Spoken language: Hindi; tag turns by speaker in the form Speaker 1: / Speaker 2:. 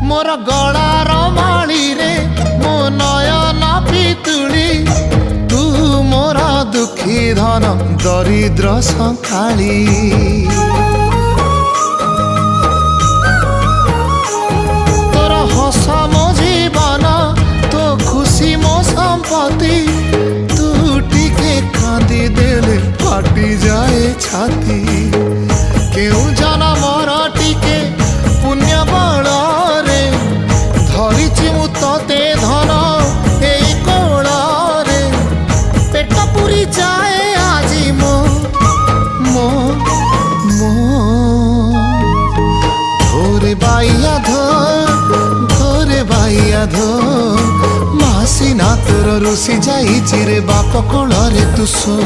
Speaker 1: मोर गलार माली रे मो नयन पितुली तू मोर दुखी धन दरिद्र संकाली तोर हस मो जीवन तो खुशी मो संपत्ति तू टिके कांदी देले फाटी जाए छाती केउ जनमर टिके पुण्य बल रे धरिछि मु तते धन एई कोल रे पेट पुरी जाए आजी मो मो मो धोरे बाइया धोरे बाइया धो मासी ना तोर रुसी जाई रे बाप कोल रे तू सो।